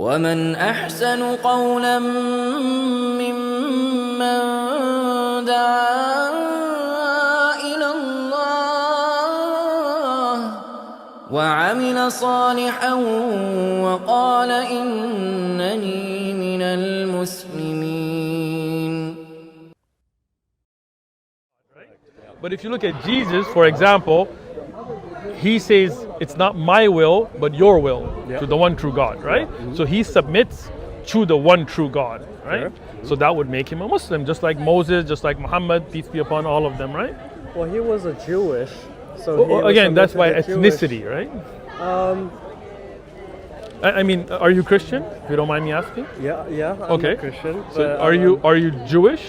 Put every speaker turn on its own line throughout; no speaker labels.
ومن أحسن قولا ممن دعا إلى الله وعمل صالحا وقال إنني من المسلمين.
But if you look at Jesus, for example, he says, it's not my will, but your will to the one true God, right? So he submits to the one true God, right? So that would make him a Muslim, just like Moses, just like Muhammad, peace be upon all of them, right?
Well, he was a Jewish, so
again, that's by ethnicity, right? I mean, are you Christian? If you don't mind me asking.
Yeah, I'm a Christian.
So are you Jewish?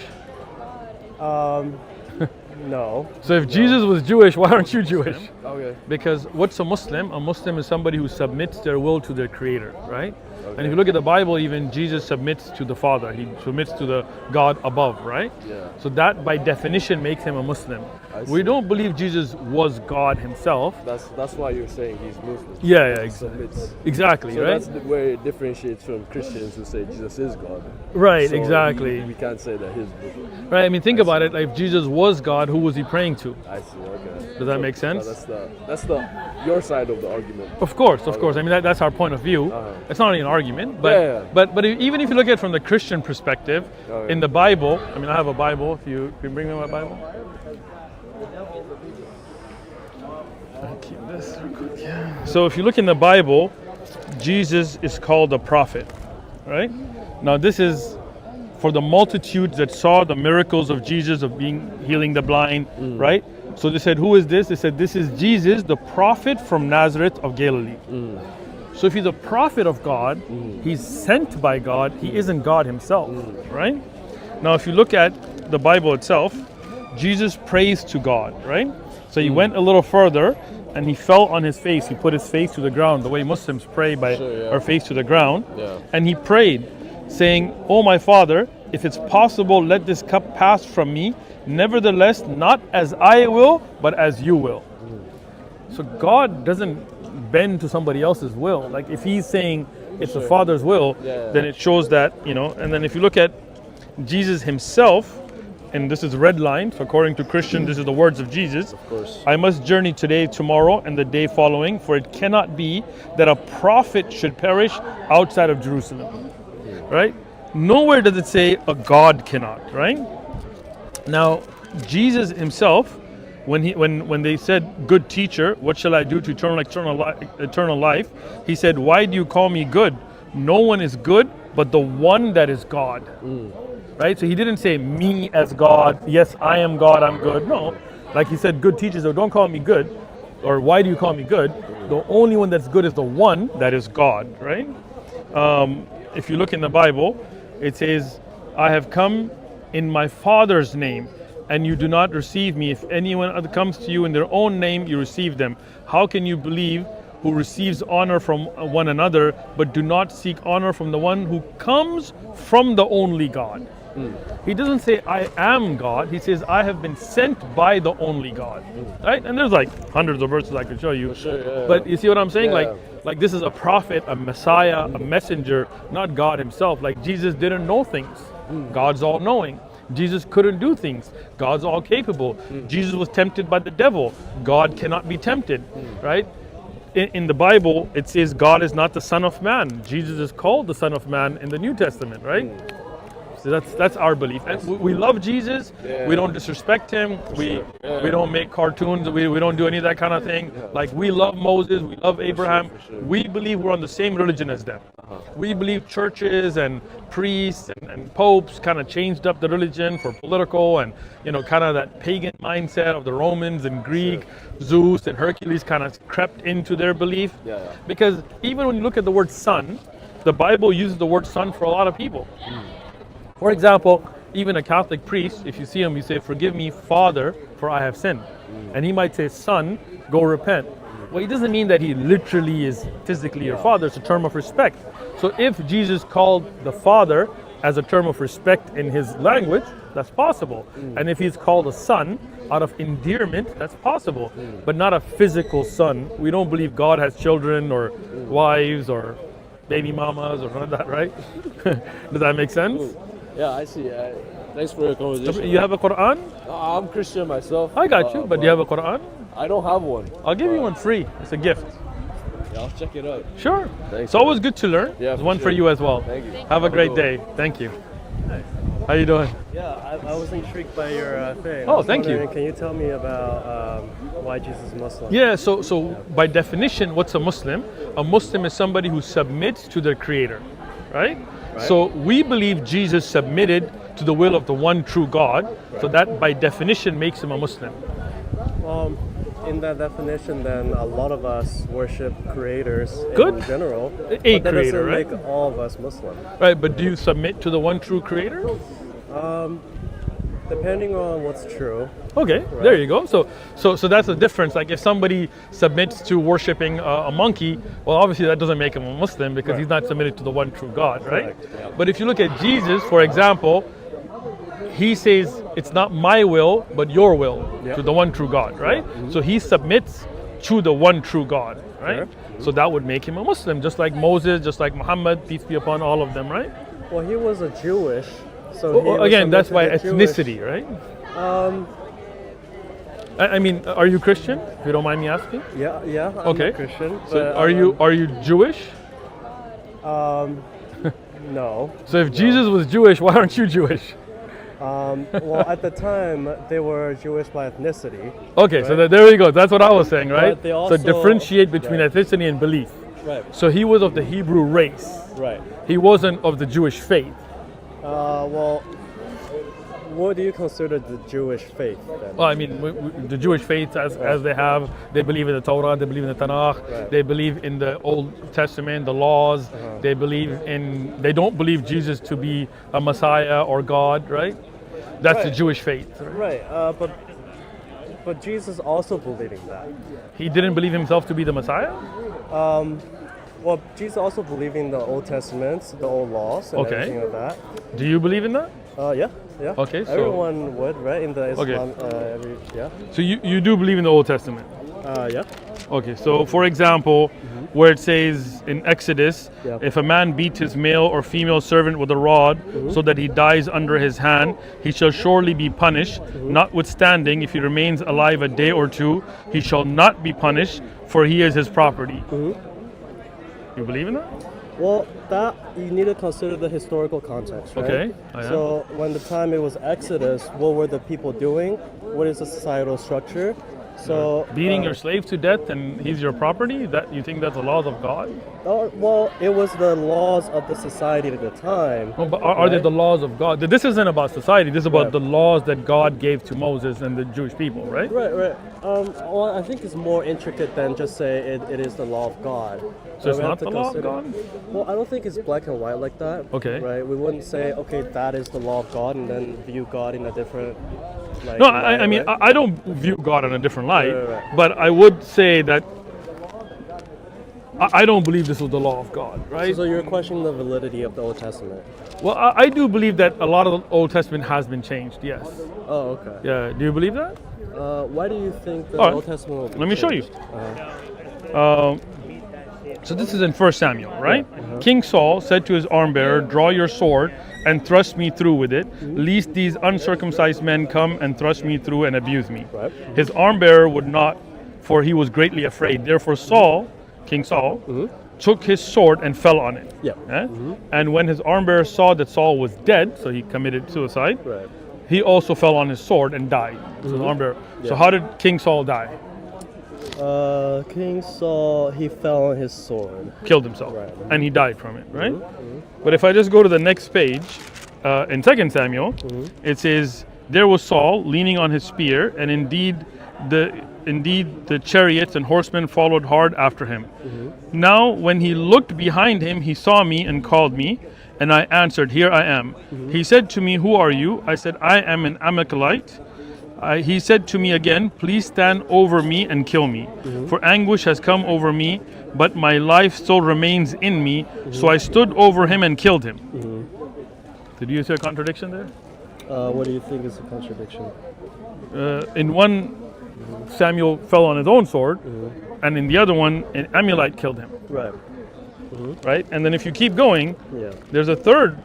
No.
So if Jesus was Jewish, why aren't you Jewish?
Okay.
Because what's a Muslim? A Muslim is somebody who submits their will to their Creator, right? Okay. And if you look at the Bible, even Jesus submits to the Father. He submits to the God above, right?
Yeah.
So that by definition makes him a Muslim. We don't believe Jesus was God himself.
That's why you're saying he's Muslim.
Yeah, exactly,
so
right?
That's where it differentiates from Christians who say Jesus is God.
Right,
so
exactly.
We can't say that he's Muslim.
Right, I mean, think about it. Like, if Jesus was God, who was he praying to?
I see, okay.
Does that make sense?
That's your side of the argument.
Of course. I mean, that's our point of view. It's not really an argument, but but even if you look at it from the Christian perspective, in the Bible, I mean, I have a Bible. If you can bring me my Bible. I'll keep this real quick. Yeah. So if you look in the Bible, Jesus is called a prophet, right? Now this is for the multitudes that saw the miracles of Jesus of healing the blind, right? So they said, who is this? They said, this is Jesus, the prophet from Nazareth of Galilee. So if he's a prophet of God, he's sent by God, he isn't God himself, right? Now if you look at the Bible itself, Jesus prays to God, right? So he went a little further and he fell on his face. He put his face to the ground, the way Muslims pray by our face to the ground. And he prayed, saying, "Oh my Father, if it's possible, let this cup pass from me. Nevertheless, not as I will, but as you will." So God doesn't bend to somebody else's will. Like if he's saying it's the Father's will, then it shows that, and then if you look at Jesus himself, and this is red line, so according to Christian, this is the words of Jesus.
Of course.
"I must journey today, tomorrow, and the day following, for it cannot be that a prophet should perish outside of Jerusalem." Right? Nowhere does it say a God cannot, right? Now, Jesus himself, when they said, "Good teacher, what shall I do to eternal life?" He said, "Why do you call me good? No one is good but the one that is God." Right? So he didn't say me as God. Yes, I am God, I'm good. No. Like he said, good teachers, so don't call me good. Or why do you call me good? The only one that's good is the one that is God, right? If you look in the Bible, it says, "I have come in my Father's name, and you do not receive me. If anyone comes to you in their own name, you receive them. How can you believe who receives honor from one another, but do not seek honor from the one who comes from the only God?" He doesn't say, "I am God." He says, "I have been sent by the only God." Right? And there's like hundreds of verses I could show you. But you see what I'm saying? Like this is a prophet, a Messiah, a messenger, not God himself. Like Jesus didn't know things. God's all knowing. Jesus couldn't do things. God's all capable. Jesus was tempted by the devil. God cannot be tempted. Right? In the Bible, it says God is not the Son of Man. Jesus is called the Son of Man in the New Testament, right? So that's our belief. And we love Jesus. We don't disrespect him. We don't make cartoons. We don't do any of that kind of thing. Like we love Moses. We love Abraham. We believe we're on the same religion as them. We believe churches and priests and popes kind of changed up the religion for political and kind of that pagan mindset of the Romans and Greek. Zeus and Hercules kind of crept into their belief. Because even when you look at the word son, the Bible uses the word son for a lot of people. For example, even a Catholic priest, if you see him, you say, "Forgive me, Father, for I have sinned." And he might say, "Son, go repent." Well, he doesn't mean that he literally is physically your father. It's a term of respect. So if Jesus called the Father as a term of respect in his language, that's possible. And if he's called a son out of endearment, that's possible. But not a physical son. We don't believe God has children or wives or baby mamas or none of that, right? Does that make sense?
Yeah, I see. Thanks for your conversation.
You have a Quran?
I'm Christian myself.
I got you, but do you have a Quran?
I don't have one.
I'll give you one free. It's a gift.
Yeah, I'll check it out.
Sure.
Thanks,
It's always good to learn.
Yeah,
There's
for
one for
sure.
you as well.
Thank you.
Have a great day. Thank you. How you doing?
Yeah, I was intrigued by your thing.
Oh, thank you.
Can you tell me about why Jesus is Muslim?
Yeah, so by definition, what's a Muslim? A Muslim is somebody who submits to their creator, right? So we believe Jesus submitted to the will of the one true God, so that by definition makes him a Muslim.
In that definition, then a lot of us worship creators
Good.
in general.
A
but that
creator,
doesn't
right?
make all of us Muslim.
Right, but do you submit to the one true creator?
Depending on what's true.
Okay, there you go. So that's the difference. Like if somebody submits to worshiping a monkey, well, obviously that doesn't make him a Muslim because he's not submitted to the one true God, right?
Correct, yeah.
But if you look at Jesus, for example, he says it's not my will, but your will to the one true God, right? So he submits to the one true God, right? So that would make him a Muslim, just like Moses, just like Muhammad, peace be upon all of them, right?
Well, he was a Jewish, so he was
Again, that's why
submitted to
ethnicity,
Jewish.
right? I mean, are you Christian? If you don't mind me asking.
Yeah, I'm
Okay.
a Christian.
So
but,
are you Jewish?
No.
So if Jesus was Jewish, why aren't you Jewish?
Well, at the time, they were Jewish by ethnicity.
Okay, so there you go. That's what I was saying, right?
But they also-
so differentiate between ethnicity and belief.
Right.
So he was of the Hebrew race.
Right.
He wasn't of the Jewish faith.
Well, what do you consider the Jewish faith then?
Well, I mean, the Jewish faith, as they believe in the Torah, they believe in the Tanakh, they believe in the Old Testament, the laws. They don't believe Jesus to be a Messiah or God, right? That's the Jewish faith.
Right. But Jesus also believed in that.
He didn't believe himself to be the Messiah?
Well, Jesus also believed in the Old Testament, the old laws, and
Okay.
everything like that.
Do you believe in that?
Yeah.
Okay, so-
everyone would, right? In the
Okay.
Islam,
So you do believe in the Old Testament?
yeah.
Okay, so for example, where it says in Exodus,
Yeah.
if a man beats his male or female servant with a rod so that he dies under his hand, he shall surely be punished. Notwithstanding, if he remains alive a day or two, he shall not be punished, for he is his property. You believe in that?
Well, that you need to consider the historical context, right?
Okay, I am.
So when the time it was Exodus, what were the people doing? What is the societal structure? So
Beating your slave to death and he's your property? That you think that's the laws of God?
well, it was the laws of the society at the time.
No, but are they the laws of God? This isn't about society. This is about
Right.
the laws that God gave to Moses and the Jewish people, right?
Right. Well, I think it's more intricate than just say it is the law of God.
So it's
we have
not
to
the law of
consider-
God?
Well, I don't think it's black and white like that.
Okay.
Right. We wouldn't say, okay, that is the law of God, and then view God in a different. Like,
No,
light,
I mean,
right?
I don't view God in a different light,
Right.
but I would say that I don't believe this was the law of God, right?
So you're questioning the validity of the Old Testament.
Well, I do believe that a lot of the Old Testament has been changed, yes.
Oh, okay.
Yeah, do you believe that?
Why do you think the
All right.
Old Testament will be
Let me show you.
changed?
So this is in 1 Samuel, right? King Saul said to his arm bearer, "Draw your sword and thrust me through with it, lest these uncircumcised men come and thrust me through and abuse me."
Right.
His arm bearer would not, for he was greatly afraid. Therefore King Saul, took his sword and fell on it.
Yeah.
Eh? And when his arm bearer saw that Saul was dead, so he committed suicide,
Right.
he also fell on his sword and died. So his arm bearer. So how did King Saul die?
King Saul, he fell on his sword.
Killed himself,
Right.
and he died from it, right? But if I just go to the next page, in 2 Samuel, it says, "There was Saul leaning on his spear, and indeed the chariots and horsemen followed hard after him. Now when he looked behind him, he saw me and called me, and I answered, 'Here I am.' He said to me, 'Who are you?' I said, 'I am an Amalekite.' He said to me again, 'Please stand over me and kill me, for anguish has come over me, but my life still remains in me.' So I stood over him and killed him." Did you see a contradiction there?
What do you think is the contradiction?
In one, Samuel fell on his own sword, and in the other one, an Amulite killed him.
Right.
right? And then if you keep going,
Yeah.
there's a third.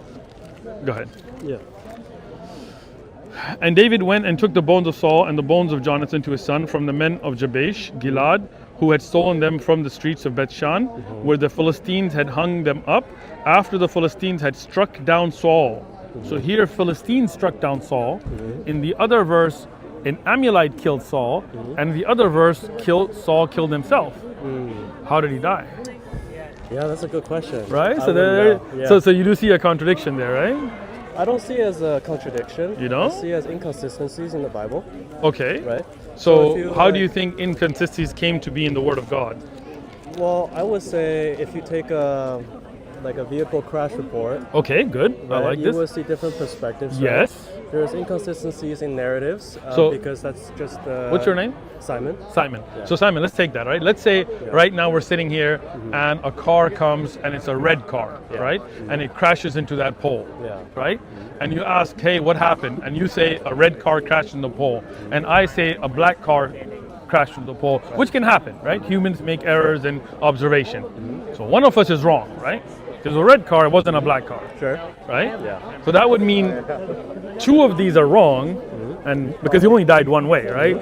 Go ahead.
Yeah.
And David went and took the bones of Saul and the bones of Jonathan to his son from the men of Jabesh Gilead, who had stolen them from the streets of Bethshan, where the Philistines had hung them up after the Philistines had struck down Saul. So here Philistines struck down Saul. In the other verse, an Amulite killed Saul, and the other verse, Saul killed himself. How did he die?
Yeah, that's a good question.
Right?
I
So
wouldn't
there,
know. Yeah.
so you do see a contradiction there, right?
I don't see it as a contradiction.
You don't?
I see it as inconsistencies in the Bible,
Okay.
right?
So
if you,
how do you think inconsistencies came to be in the Word of God?
Well, I would say if you take a vehicle crash report,
Okay, good. I
right,
like
you
this.
will see different perspectives. Right?
Yes.
There's inconsistencies in narratives
So-
because that's just
What's your name?
Simon.
Simon. So Simon, let's take that, right? Let's say right now we're sitting here and a car comes and it's a red car, right? And it crashes into that pole,
Yeah.
right? And you ask, hey, what happened? And you say a red car crashed in the pole. And I say a black car crashed into the pole, which can happen, right? Humans make errors in observation. So one of us is wrong, right? Because a red car wasn't a black car,
Sure.
right?
Yeah.
So that would mean two of these are wrong, and because he only died one way, right?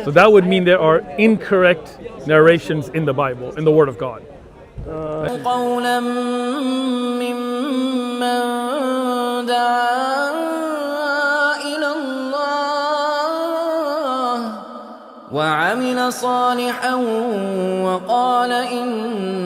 So that would mean there are incorrect narrations in the Bible, in the Word of God.
قولا ممن دعا إلى الله وعمل صالحا وقال إنني